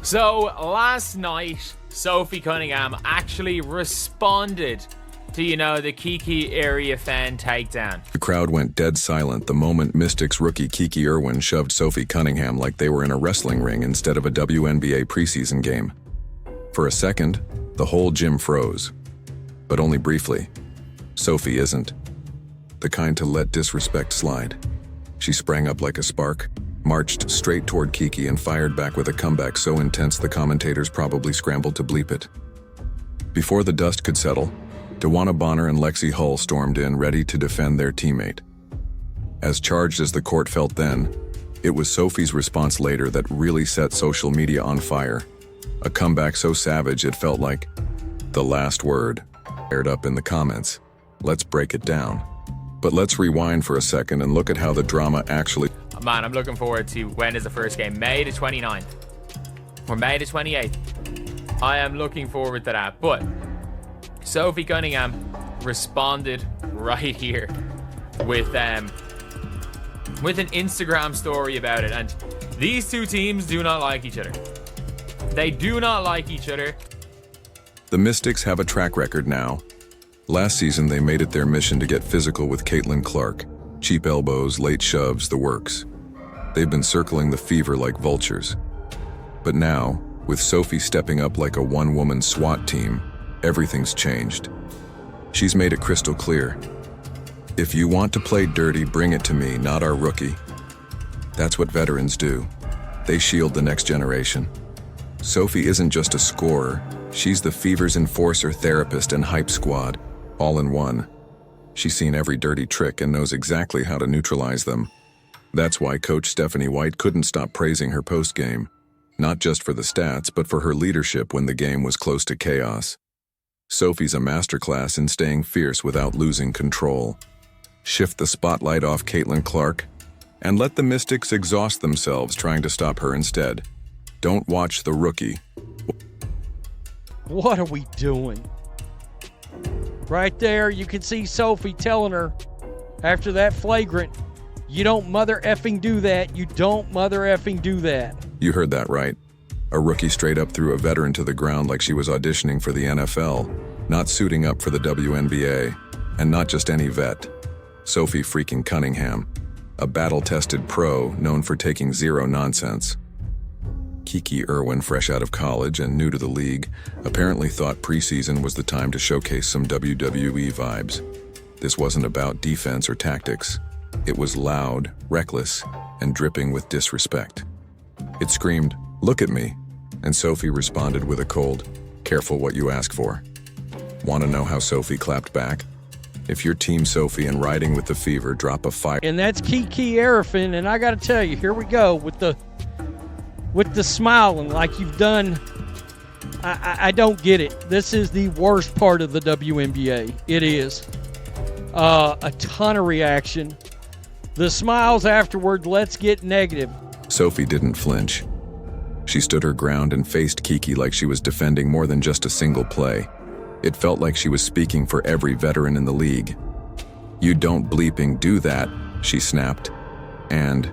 So last night, Sophie Cunningham actually responded to, the Kiki area fan takedown. The crowd went dead silent the moment Mystics rookie Kiki Irwin shoved Sophie Cunningham like they were in a wrestling ring instead of a WNBA preseason game. For a second, the whole gym froze. But only briefly. Sophie isn't the kind to let disrespect slide. She sprang up like a spark, marched straight toward Kiki and fired back with a comeback so intense the commentators probably scrambled to bleep it. Before the dust could settle, Dawana Bonner and Lexi Hull stormed in, ready to defend their teammate. As charged as the court felt then, it was Sophie's response later that really set social media on fire. A comeback so savage it felt like the last word. Aired up in the comments. Let's break it down. But let's rewind for a second and look at how the drama actually... Man, I'm looking forward to when is the first game? May the 29th. Or May the 28th. I am looking forward to that. But Sophie Cunningham responded right here with an Instagram story about it. And these two teams do not like each other. They do not like each other. The Mystics have a track record now. Last season, they made it their mission to get physical with Caitlin Clark. Cheap elbows, late shoves, the works. They've been circling the Fever like vultures. But now, with Sophie stepping up like a one-woman SWAT team, everything's changed. She's made it crystal clear. If you want to play dirty, bring it to me, not our rookie. That's what veterans do. They shield the next generation. Sophie isn't just a scorer. She's the Fever's enforcer, therapist, and hype squad, all in one. She's seen every dirty trick and knows exactly how to neutralize them. That's why Coach Stephanie White couldn't stop praising her post-game, not just for the stats, but for her leadership when the game was close to chaos. Sophie's a masterclass in staying fierce without losing control. Shift the spotlight off Caitlin Clark, and let the Mystics exhaust themselves trying to stop her instead. Don't watch the rookie. What are we doing? Right there, you can see Sophie telling her after that flagrant, you don't mother effing do that. You don't mother effing do that. You heard that right. A rookie straight up threw a veteran to the ground like she was auditioning for the NFL, not suiting up for the WNBA, and not just any vet. Sophie freaking Cunningham, a battle-tested pro known for taking zero nonsense. Kiki Irwin, fresh out of college and new to the league, apparently thought preseason was the time to showcase some WWE vibes. This wasn't about defense or tactics. It was loud, reckless, and dripping with disrespect. It screamed, "Look at me," and Sophie responded with a cold, "Careful what you ask for." Want to know how Sophie clapped back? If you're Team Sophie and riding with the Fever, drop a fire. And that's Kiki Irwin, and I got to tell you, here we go with the smiling like you've done. I don't get it. This is the worst part of the WNBA. It is. A ton of reaction. The smiles afterward, let's get negative. Sophie didn't flinch. She stood her ground and faced Kiki like she was defending more than just a single play. It felt like she was speaking for every veteran in the league. "You don't bleeping do that," she snapped. And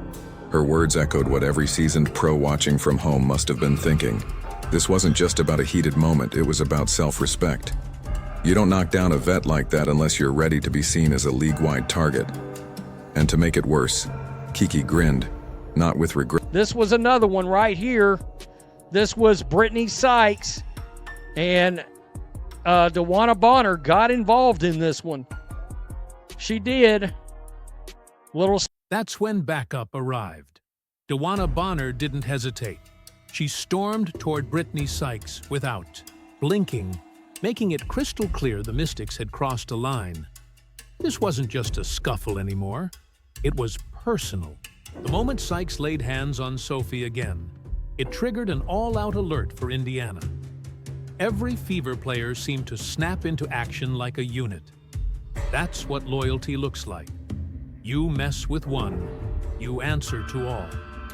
her words echoed what every seasoned pro watching from home must have been thinking. This wasn't just about a heated moment, it was about self-respect. You don't knock down a vet like that unless you're ready to be seen as a league-wide target. And to make it worse, Kiki grinned, not with regret. This was another one right here. This was Brittany Sykes, and Dawana Bonner got involved in this one. She did. That's when backup arrived. Dawana Bonner didn't hesitate. She stormed toward Brittany Sykes without blinking, making it crystal clear the Mystics had crossed a line. This wasn't just a scuffle anymore. It was personal. The moment Sykes laid hands on Sophie again, it triggered an all-out alert for Indiana. Every Fever player seemed to snap into action like a unit. That's what loyalty looks like. You mess with one, you answer to all.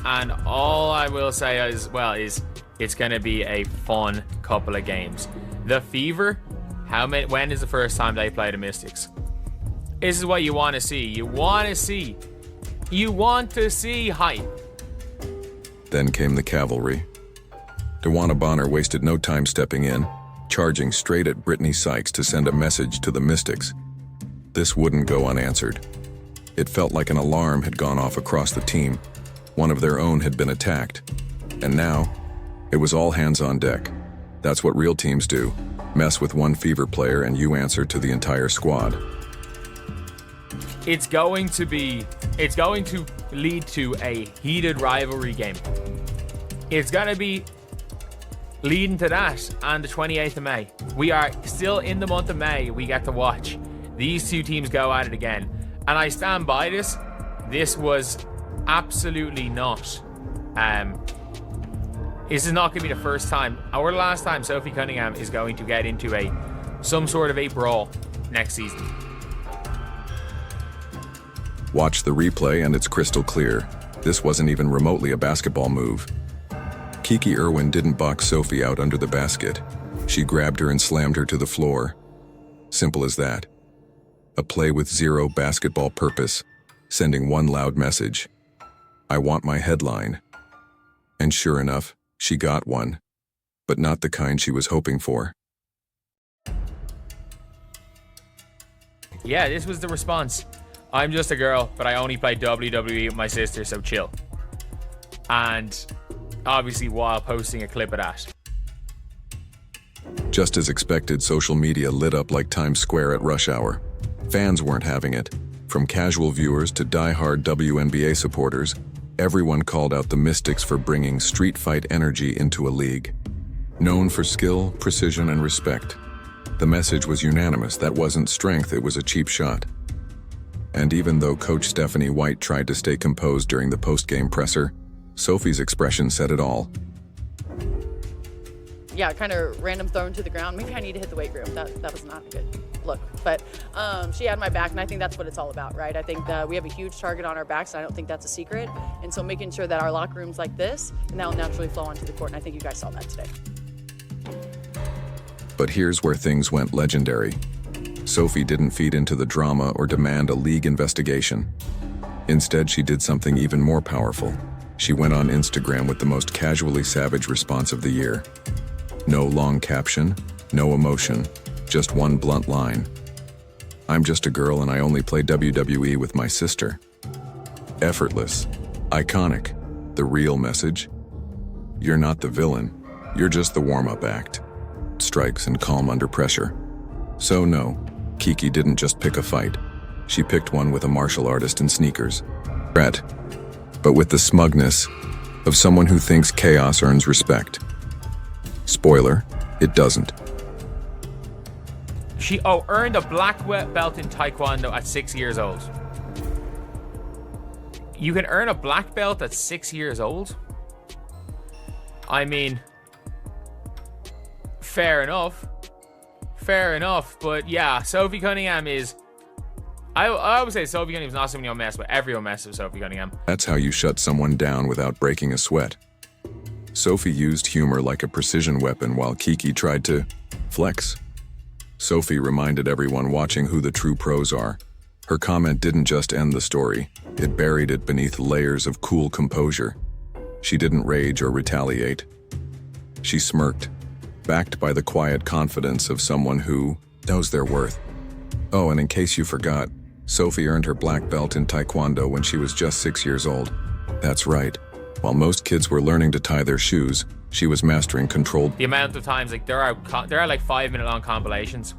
And all I will say as well is it's going to be a fun couple of games. The Fever, when is the first time they play the Mystics? This is what you want to see. You want to see hype. Then came the cavalry. DeWanna Bonner wasted no time stepping in, charging straight at Brittany Sykes to send a message to the Mystics. This wouldn't go unanswered. It felt like an alarm had gone off across the team. One of their own had been attacked. And now, it was all hands on deck. That's what real teams do. Mess with one Fever player and you answer to the entire squad. It's going to lead to a heated rivalry game. It's going to be leading to that on the 28th of May. We are still in the month of May. We get to watch these two teams go at it again. And I stand by this. This was absolutely not. This is not going to be the first time or the last time Sophie Cunningham is going to get into some sort of a brawl next season. Watch the replay and it's crystal clear. This wasn't even remotely a basketball move. Kiki Irwin didn't box Sophie out under the basket. She grabbed her and slammed her to the floor. Simple as that. A play with zero basketball purpose, sending one loud message. I want my headline. And sure enough, she got one, but not the kind she was hoping for. Yeah, this was the response. I'm just a girl, but I only play WWE with my sister, so chill. And obviously while posting a clip of that. Just as expected, social media lit up like Times Square at rush hour. Fans weren't having it. From casual viewers to die-hard WNBA supporters, everyone called out the Mystics for bringing street fight energy into a league. Known for skill, precision, and respect. The message was unanimous. That wasn't strength, it was a cheap shot. And even though Coach Stephanie White tried to stay composed during the post-game presser, Sophie's expression said it all. Yeah, kind of random thrown to the ground. Maybe I need to hit the weight room. That was not a good look. But she had my back, and I think that's what it's all about, right? I think that we have a huge target on our backs, and I don't think that's a secret. And so making sure that our locker room's like this, and that will naturally flow onto the court, and I think you guys saw that today. But here's where things went legendary. Sophie didn't feed into the drama or demand a league investigation. Instead, she did something even more powerful. She went on Instagram with the most casually savage response of the year. No long caption, no emotion, just one blunt line. I'm just a girl and I only play WWE with my sister. Effortless, iconic, the real message. You're not the villain, you're just the warm-up act. Strikes and calm under pressure. So no, Kiki didn't just pick a fight. She picked one with a martial artist in sneakers. Brett, but with the smugness of someone who thinks chaos earns respect. Spoiler, it doesn't. She earned a black belt in Taekwondo at 6 years old. You can earn a black belt at 6 years old? I mean, fair enough. Fair enough, but yeah, Sophie Cunningham is... I would say Sophie Cunningham's not someone you'll mess with. Everyone messes with Sophie Cunningham. That's how you shut someone down without breaking a sweat. Sophie used humor like a precision weapon while Kiki tried to flex. Sophie reminded everyone watching who the true pros are. Her comment didn't just end the story, it buried it beneath layers of cool composure. She didn't rage or retaliate. She smirked, backed by the quiet confidence of someone who knows their worth. Oh, and in case you forgot, Sophie earned her black belt in Taekwondo when she was just 6 years old. That's right. While most kids were learning to tie their shoes, she was mastering controlled... The amount of times, like, there are like 5-minute long compilations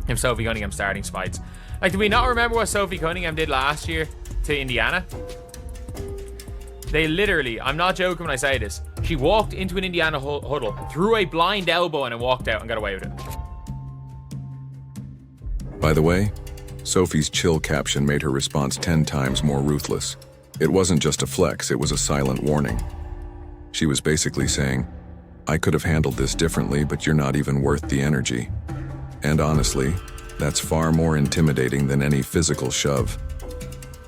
of Sophie Cunningham starting fights. Like, do we not remember what Sophie Cunningham did last year to Indiana? They literally, I'm not joking when I say this, she walked into an Indiana huddle, threw a blind elbow and then walked out and got away with it. By the way, Sophie's chill caption made her response 10 times more ruthless. It wasn't just a flex, it was a silent warning. She was basically saying, I could have handled this differently, but you're not even worth the energy. And honestly, that's far more intimidating than any physical shove.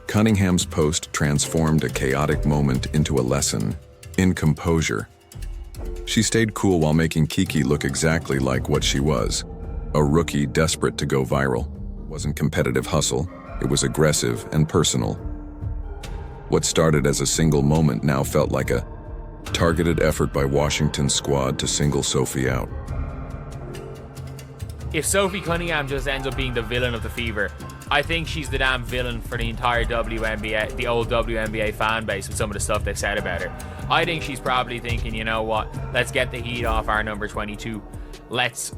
Cunningham's post transformed a chaotic moment into a lesson in composure. She stayed cool while making Kiki look exactly like what she was, a rookie desperate to go viral. It wasn't competitive hustle, it was aggressive and personal. What started as a single moment now felt like a Targeted effort by Washington's squad to single Sophie out. If Sophie Cunningham just ends up being the villain of the Fever, I think she's the damn villain for the entire WNBA, the old WNBA fan base with some of the stuff they've said about her. I think she's probably thinking, you know what, let's get the heat off our number 22.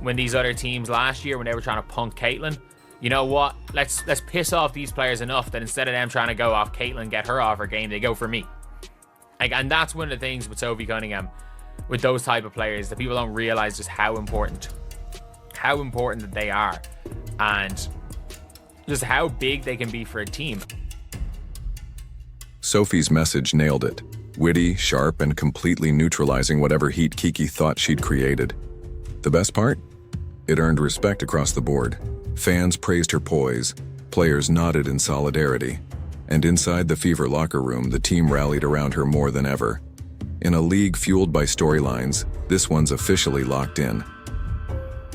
When these other teams last year, when they were trying to punk Caitlin, you know what, let's piss off these players enough that instead of them trying to go off Caitlin, get her off her game, they go for me. And that's one of the things with Sophie Cunningham, with those type of players, that people don't realize just how important that they are, and just how big they can be for a team. Sophie's message nailed it. Witty, sharp, and completely neutralizing whatever heat Kiki thought she'd created. The best part? It earned respect across the board. Fans praised her poise, players nodded in solidarity, and inside the Fever locker room, the team rallied around her more than ever. In a league fueled by storylines, this one's officially locked in.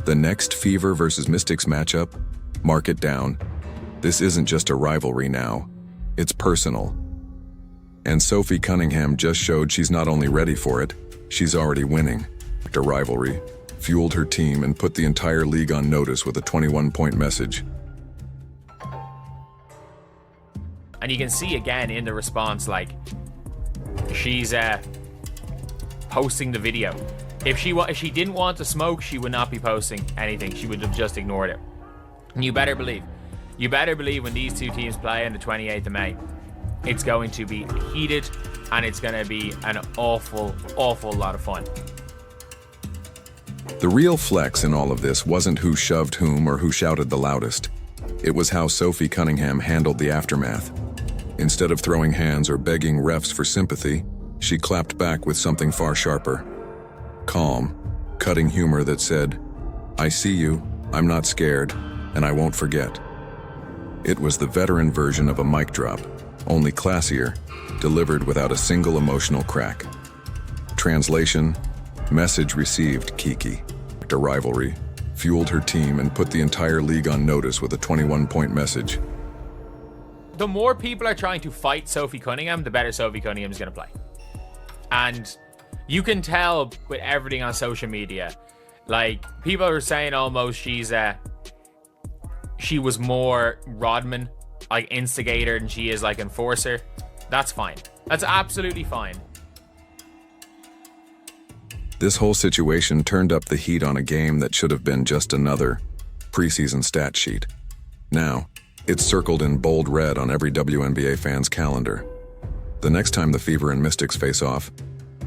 The next Fever versus Mystics matchup? Mark it down. This isn't just a rivalry now. It's personal. And Sophie Cunningham just showed she's not only ready for it, she's already winning. The rivalry fueled her team and put the entire league on notice with a 21-point message. And you can see again in the response, like, she's posting the video. If she didn't want to smoke, she would not be posting anything. She would have just ignored it. And you better believe when these two teams play on the 28th of May, it's going to be heated and it's going to be an awful, awful lot of fun. The real flex in all of this wasn't who shoved whom or who shouted the loudest. It was how Sophie Cunningham handled the aftermath. Instead of throwing hands or begging refs for sympathy, she clapped back with something far sharper. Calm, cutting humor that said, "I see you, I'm not scared, and I won't forget." It was the veteran version of a mic drop, only classier, delivered without a single emotional crack. Translation: message received, Kiki. The rivalry fueled her team and put the entire league on notice with a 21-point message. The more people are trying to fight Sophie Cunningham, the better Sophie Cunningham is going to play. And you can tell with everything on social media, like, people are saying almost she was more Rodman, like instigator, than she is like enforcer. That's fine. That's absolutely fine. This whole situation turned up the heat on a game that should have been just another preseason stat sheet. Now, it's circled in bold red on every WNBA fan's calendar. The next time the Fever and Mystics face off,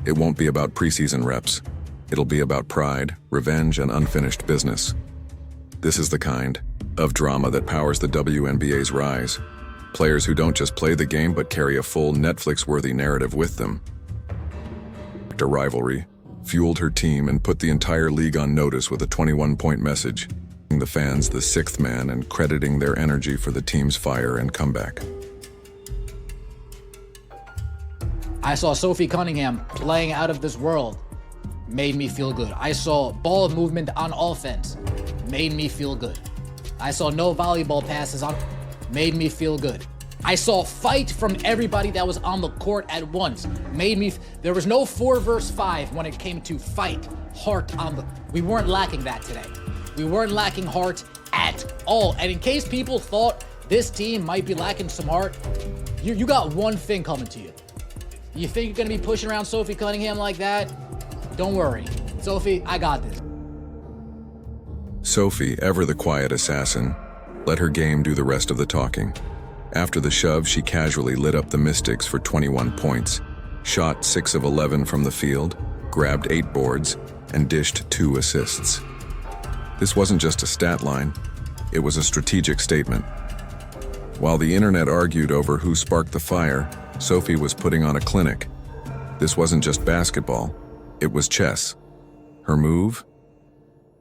it won't be about preseason reps. It'll be about pride, revenge, and unfinished business. This is the kind of drama that powers the WNBA's rise. Players who don't just play the game but carry a full Netflix-worthy narrative with them. The rivalry fueled her team and put the entire league on notice with a 21-point message, giving the fans the sixth man and crediting their energy for the team's fire and comeback. I saw Sophie Cunningham playing out of this world. Made me feel good. I saw ball movement on offense. Made me feel good. I saw no volleyball passes on. Made me feel good. I saw fight from everybody that was on the court at once. There was no 4 versus 5 when it came to fight, heart on the. We weren't lacking that today. We weren't lacking heart at all. And in case people thought this team might be lacking some heart, you got one thing coming to you. You think you're gonna be pushing around Sophie Cunningham like that? Don't worry. Sophie, I got this. Sophie, ever the quiet assassin, let her game do the rest of the talking. After the shove, she casually lit up the Mystics for 21 points, shot 6 of 11 from the field, grabbed 8 boards, and dished 2 assists. This wasn't just a stat line, it was a strategic statement. While the internet argued over who sparked the fire, Sophie was putting on a clinic. This wasn't just basketball, it was chess. Her move?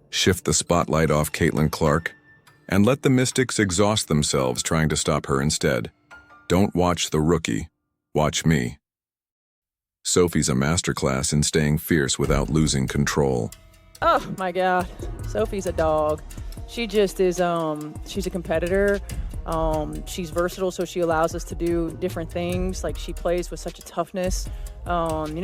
Shift the spotlight off Caitlin Clark and let the Mystics exhaust themselves trying to stop her instead. Don't watch the rookie, watch me. Sophie's a masterclass in staying fierce without losing control. Oh my God, Sophie's a dog. She just is, she's a competitor. She's versatile, so she allows us to do different things. Like, she plays with such a toughness.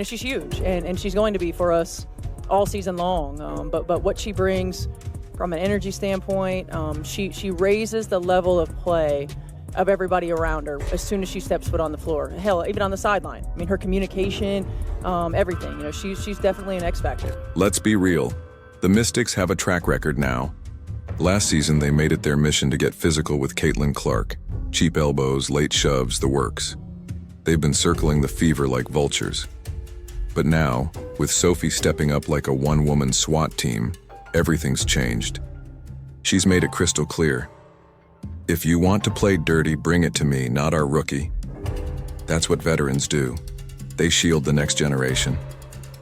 She's huge, and she's going to be for us all season long. But what she brings from an energy standpoint, she raises the level of play of everybody around her as soon as she steps foot on the floor. Hell, even on the sideline. I mean, her communication, everything. She's definitely an X factor. Let's be real. The Mystics have a track record now. Last season, they made it their mission to get physical with Caitlin Clark. Cheap elbows, late shoves, the works. They've been circling the Fever like vultures. But now, with Sophie stepping up like a one-woman SWAT team, everything's changed. She's made it crystal clear. If you want to play dirty, bring it to me, not our rookie. That's what veterans do. They shield the next generation.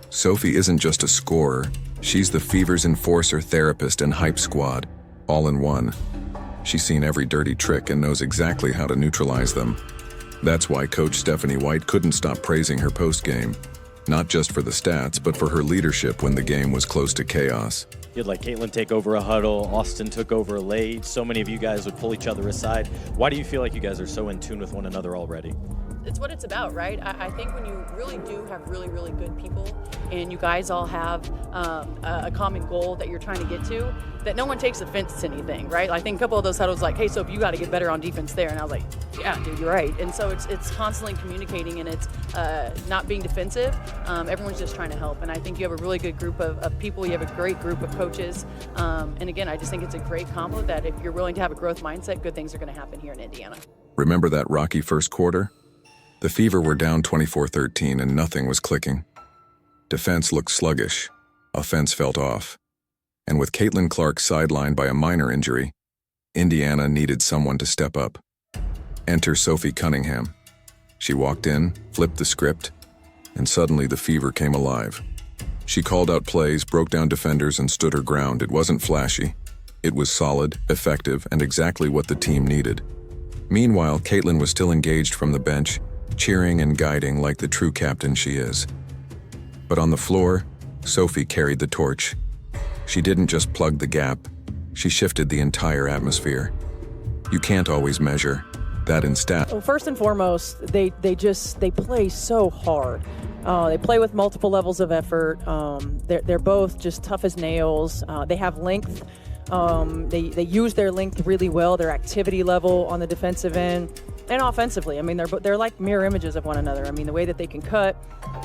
Sophie isn't just a scorer. She's the Fever's enforcer, therapist, and hype squad, all in one. She's seen every dirty trick and knows exactly how to neutralize them. That's why Coach Stephanie White couldn't stop praising her post-game. Not just for the stats, but for her leadership when the game was close to chaos. You had like Caitlin take over a huddle, Austin took over a late. So many of you guys would pull each other aside. Why do you feel like you guys are so in tune with one another already? It's what it's about, right? I think when you really do have really, really good people and you guys all have a common goal that you're trying to get to, that no one takes offense to anything, right? I think a couple of those huddles like, hey, Sophie, you got to get better on defense there. And I was like, yeah, dude, you're right. And so it's constantly communicating and it's not being defensive. Everyone's just trying to help. And I think you have a really good group of people. You have a great group of coaches. And again, I just think it's a great combo that if you're willing to have a growth mindset, good things are going to happen here in Indiana. Remember that rocky first quarter? The Fever were down 24-13 and nothing was clicking. Defense looked sluggish. Offense felt off. And with Caitlin Clark sidelined by a minor injury, Indiana needed someone to step up. Enter Sophie Cunningham. She walked in, flipped the script, and suddenly the Fever came alive. She called out plays, broke down defenders, and stood her ground. It wasn't flashy. It was solid, effective, and exactly what the team needed. Meanwhile, Caitlin was still engaged from the bench, cheering and guiding like the true captain she is. But on the floor, Sophie carried the torch. She didn't just plug the gap, she shifted the entire atmosphere. You can't always measure that in stat. Well, first and foremost, they play so hard. They play with multiple levels of effort. They're both just tough as nails. They have length. They use their length really well, their activity level on the defensive end and offensively. I mean, they're like mirror images of one another. I mean, the way that they can cut,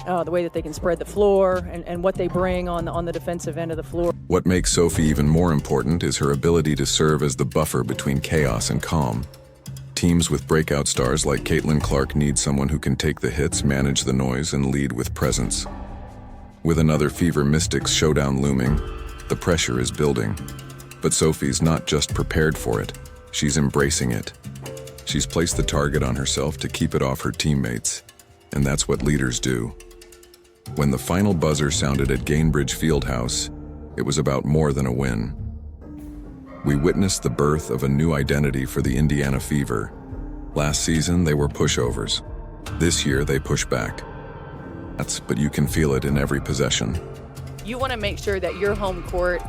the way that they can spread the floor, and what they bring on the defensive end of the floor. What makes Sophie even more important is her ability to serve as the buffer between chaos and calm. Teams with breakout stars like Caitlin Clark need someone who can take the hits, manage the noise, and lead with presence. With another Fever Mystics showdown looming, the pressure is building. But Sophie's not just prepared for it, she's embracing it. She's placed the target on herself to keep it off her teammates, and that's what leaders do. When the final buzzer sounded at Gainbridge Fieldhouse, it was about more than a win. We witnessed the birth of a new identity for the Indiana Fever. Last season, they were pushovers. This year, they push back. But you can feel it in every possession. You want to make sure that your home court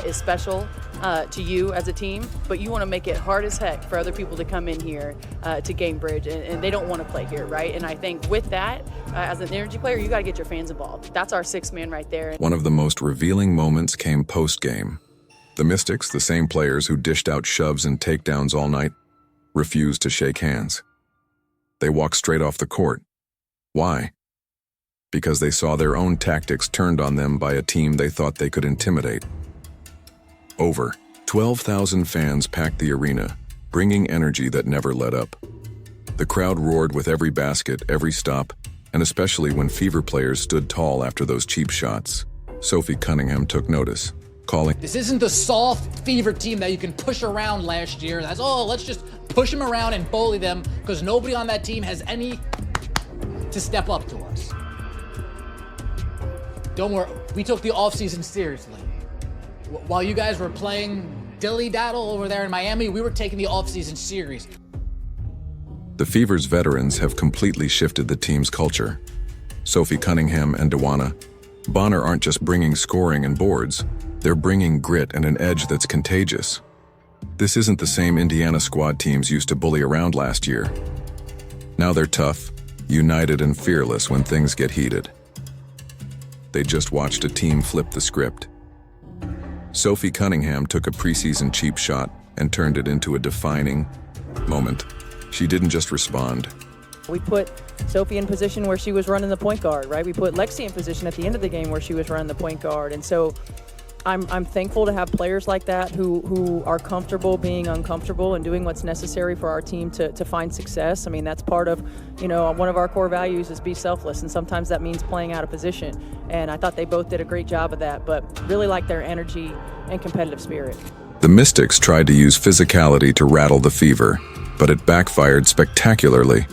is special to you as a team, but you want to make it hard as heck for other people to come in here to Gainbridge, and they don't want to play here, right? And I think with that, as an energy player, you got to get your fans involved. That's our sixth man right there. One of the most revealing moments came post-game. The Mystics, the same players who dished out shoves and takedowns all night, refused to shake hands. They walked straight off the court. Why? Because they saw their own tactics turned on them by a team they thought they could intimidate. Over 12,000 fans packed the arena, bringing energy that never let up. The crowd roared with every basket, every stop, and especially when Fever players stood tall after those cheap shots. Sophie Cunningham took notice, calling, This isn't the soft Fever team that you can push around last year. That's, let's just push them around and bully them because nobody on that team has any to step up to us. Don't worry, we took the offseason seriously. While you guys were playing dilly-daddle over there in Miami, we were taking the offseason serious. The Fever's veterans have completely shifted the team's culture. Sophie Cunningham and Dewana Bonner aren't just bringing scoring and boards, they're bringing grit and an edge that's contagious. This isn't the same Indiana squad teams used to bully around last year. Now they're tough, united and fearless when things get heated. They just watched a team flip the script. Sophie Cunningham took a preseason cheap shot and turned it into a defining moment. She didn't just respond. We put Sophie in position where she was running the point guard, right? We put Lexi in position at the end of the game where she was running the point guard. And so I'm thankful to have players like that who are comfortable being uncomfortable and doing what's necessary for our team to find success. I mean, that's part of, one of our core values is be selfless, and sometimes that means playing out of position. And I thought they both did a great job of that, but really like their energy and competitive spirit. The Mystics tried to use physicality to rattle the Fever, but it backfired spectacularly.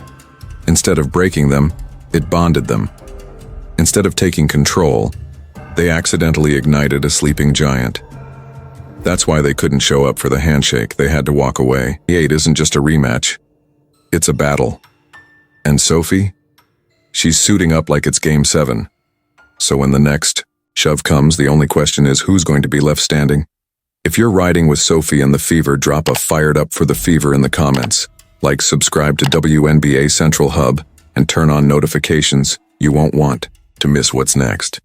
Instead of breaking them, it bonded them. Instead of taking control, they accidentally ignited a sleeping giant. That's why they couldn't show up for the handshake. They had to walk away. The 8 isn't just a rematch. It's a battle. And Sophie? She's suiting up like it's Game 7. So when the next shove comes, the only question is who's going to be left standing? If you're riding with Sophie and the Fever, drop a fired up for the Fever in the comments. Like, subscribe to WNBA Central Hub, and turn on notifications. You won't want to miss what's next.